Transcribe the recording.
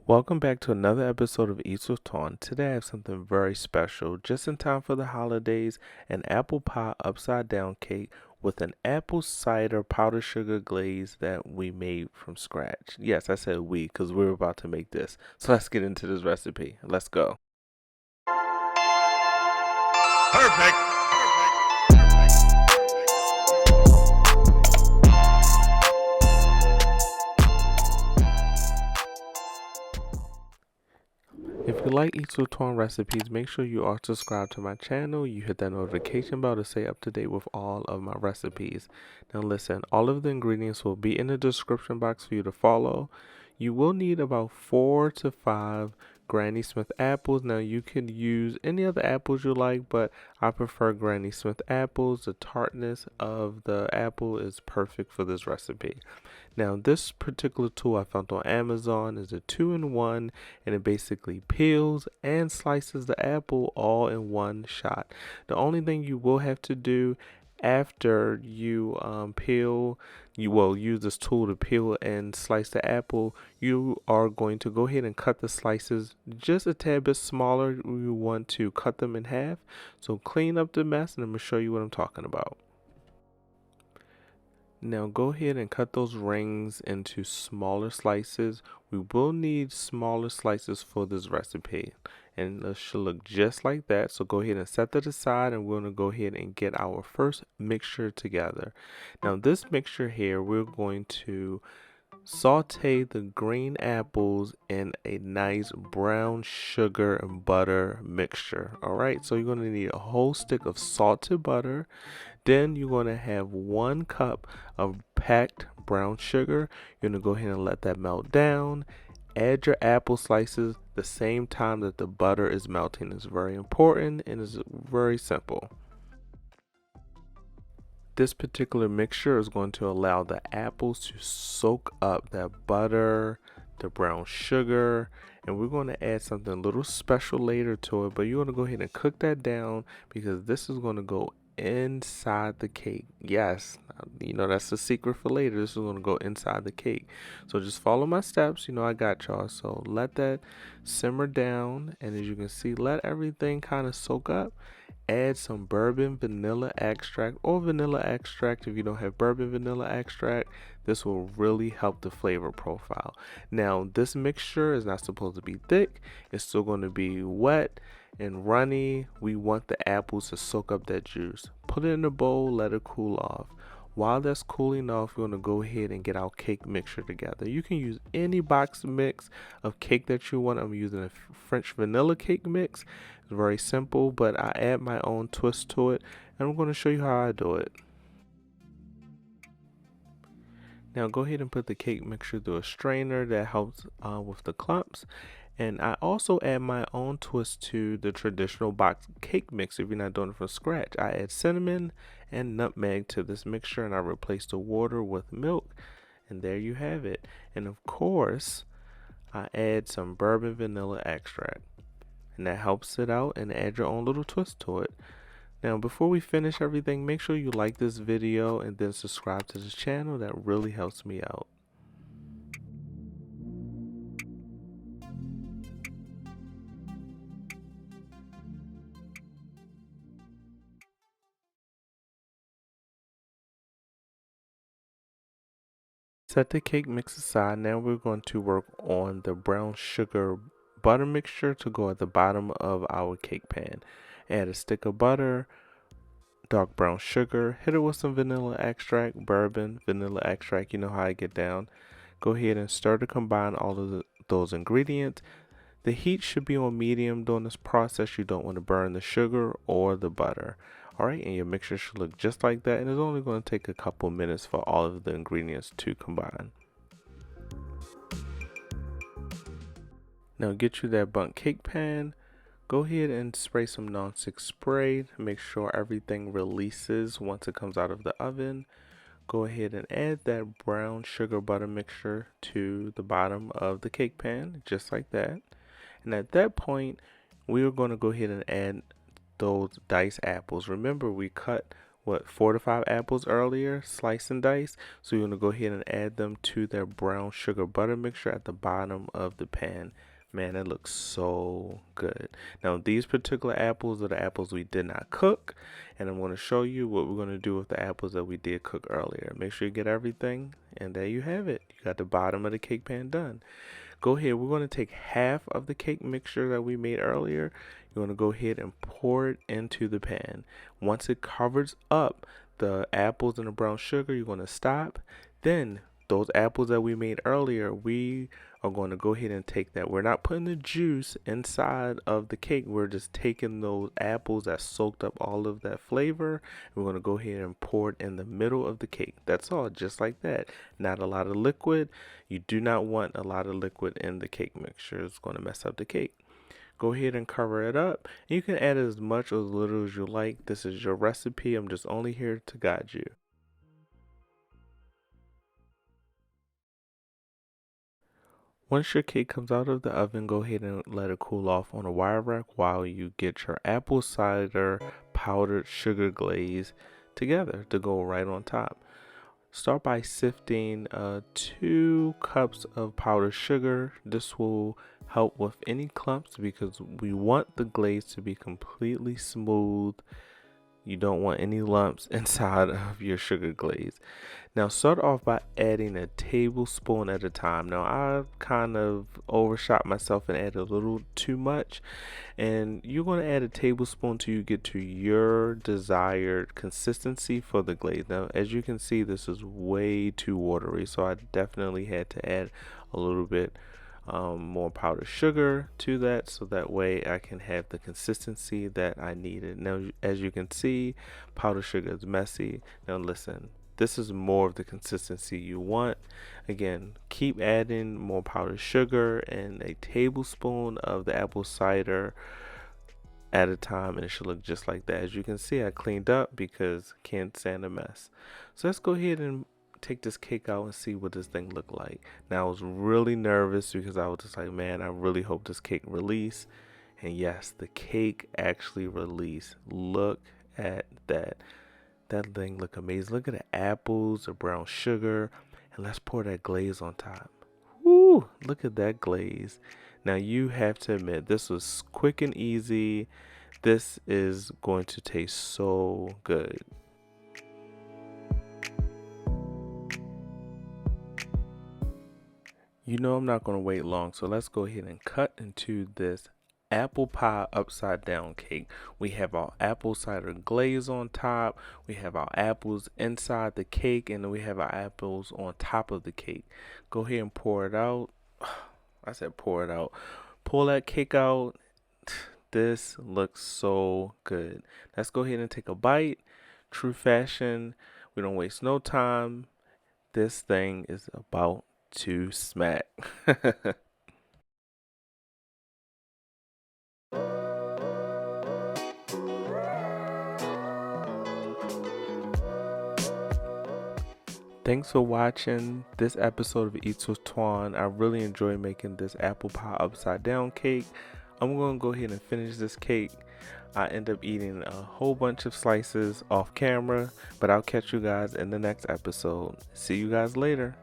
Welcome back to another episode of Eats with Tawn. Today I have something very special, just in time for the holidays, an apple pie upside down cake with an apple cider powdered sugar glaze that we made from scratch. Yes, I said we because we're about to make this. So let's get into this recipe. Let's go. Perfect. If you like Eats with Tawn recipes, make sure you are subscribed to my channel. You hit that notification bell to stay up to date with all of my recipes. Now listen, all of the ingredients will be in the description box for you to follow. You will need about 4 to 5 Granny Smith apples. Now you could use any other apples you like, but I prefer Granny Smith apples. The tartness of the apple is perfect for this recipe. Now this particular tool I found on Amazon is a 2-in-1, and it basically peels and slices the apple all in one shot. The only thing you will have to do after you peel, you will use this tool to peel and slice the apple. You are going to go ahead and cut the slices just a tad bit smaller. You want to cut them in half. So clean up the mess, and I'm going to show you what I'm talking about. Now go ahead and cut those rings into smaller slices. We will need smaller slices for this recipe, and it should look just like that. So go ahead and set that aside, and we're going to go ahead and get our first mixture together. Now this mixture here, we're going to saute the green apples in a nice brown sugar and butter mixture. Alright, so you're going to need a whole stick of salted butter. Then you're going to have 1 cup of packed brown sugar. You're going to go ahead and let that melt down. Add your apple slices the same time that the butter is melting. It's very important and it's very simple. This particular mixture is going to allow the apples to soak up that butter, the brown sugar, and we're going to add something a little special later to it, but you're going to go ahead and cook that down because this is going to go inside the cake. Yes, you know, that's the secret for later. This is going to go inside the cake. So just follow my steps. You know, I got y'all. So let that simmer down, and as you can see, let everything kind of soak up. Add some bourbon vanilla extract or vanilla extract if you don't have bourbon vanilla extract. This will really help the flavor profile. Now this mixture is not supposed to be thick. It's still going to be wet and runny. We want the apples to soak up that juice. Put it in a bowl, let it cool off. While that's cooling off, we're going to go ahead and get our cake mixture together. You can use any box mix of cake that you want. I'm using a French vanilla cake mix. It's very simple, but I add my own twist to it, and I'm going to show you how I do it. Now go ahead and put the cake mixture through a strainer. That helps with the clumps. And I also add my own twist to the traditional box cake mix if you're not doing it from scratch. I add cinnamon and nutmeg to this mixture, and I replace the water with milk, and there you have it. And of course, I add some bourbon vanilla extract, and that helps it out, and add your own little twist to it. Now before we finish everything, make sure you like this video and then subscribe to this channel. That really helps me out. Set the cake mix aside. Now we're going to work on the brown sugar butter mixture to go at the bottom of our cake pan. Add a stick of butter, dark brown sugar, hit it with some vanilla extract, bourbon, vanilla extract, you know how I get down. Go ahead and stir to combine all of those ingredients. The heat should be on medium during this process. You don't want to burn the sugar or the butter. Alright, and your mixture should look just like that, and it's only going to take a couple minutes for all of the ingredients to combine. Now get you that Bundt cake pan. Go ahead and spray some nonstick spray to make sure everything releases once it comes out of the oven. Go ahead and add that brown sugar butter mixture to the bottom of the cake pan, just like that. And at that point, we are going to go ahead and add those diced apples. Remember, we cut what, 4 to 5 apples earlier, slice and dice. So you're gonna go ahead and add them to their brown sugar butter mixture at the bottom of the pan. Man, that looks so good. Now these particular apples are the apples we did not cook, and I'm going to show you what we're going to do with the apples that we did cook earlier. Make sure you get everything, and there you have it. You got the bottom of the cake pan done. Go ahead, we're going to take half of the cake mixture that we made earlier. You're going to go ahead and pour it into the pan. Once it covers up the apples and the brown sugar, you're going to stop. Then those apples that we made earlier, we are going to go ahead and take that. We're not putting the juice inside of the cake. We're just taking those apples that soaked up all of that flavor. We're going to go ahead and pour it in the middle of the cake. That's all, just like that. Not a lot of liquid. You do not want a lot of liquid in the cake mixture. It's going to mess up the cake. Go ahead and cover it up. And you can add as much or as little as you like. This is your recipe. I'm just only here to guide you. Once your cake comes out of the oven, go ahead and let it cool off on a wire rack while you get your apple cider powdered sugar glaze together to go right on top. Start by sifting 2 cups of powdered sugar. This will help with any clumps because we want the glaze to be completely smooth. You don't want any lumps inside of your sugar glaze. Now start off by adding a tablespoon at a time. Now I kind of overshot myself and added a little too much. And you're going to add a tablespoon till you get to your desired consistency for the glaze. Now as you can see, this is way too watery, so I definitely had to add a little bit more powdered sugar to that, so that way I can have the consistency that I needed. Now as you can see, powdered sugar is messy. Now listen, this is more of the consistency you want. Again, keep adding more powdered sugar and a tablespoon of the apple cider at a time, and it should look just like that. As you can see, I cleaned up because can't stand a mess. So let's go ahead and take this cake out and see what this thing looked like. Now I was really nervous because I was just like, man, I really hope this cake release. And yes, the cake actually released. Look at that. That thing look amazing. Look at the apples, the brown sugar, and let's pour that glaze on top. Woo, look at that glaze. Now you have to admit, this was quick and easy. This is going to taste so good. You know I'm not going to wait long, so let's go ahead and cut into this apple pie upside down cake. We have our apple cider glaze on top, we have our apples inside the cake, and then we have our apples on top of the cake. Go ahead and pour it out. I said pour it out. Pull that cake out. This looks so good. Let's go ahead and take a bite. True fashion. We don't waste no time. This thing is about to smack. Thanks for watching this episode of Eats with Twan. I really enjoyed making this apple pie upside down cake. I'm going to go ahead and finish this cake. I end up eating a whole bunch of slices off camera, but I'll catch you guys in the next episode. See you guys later.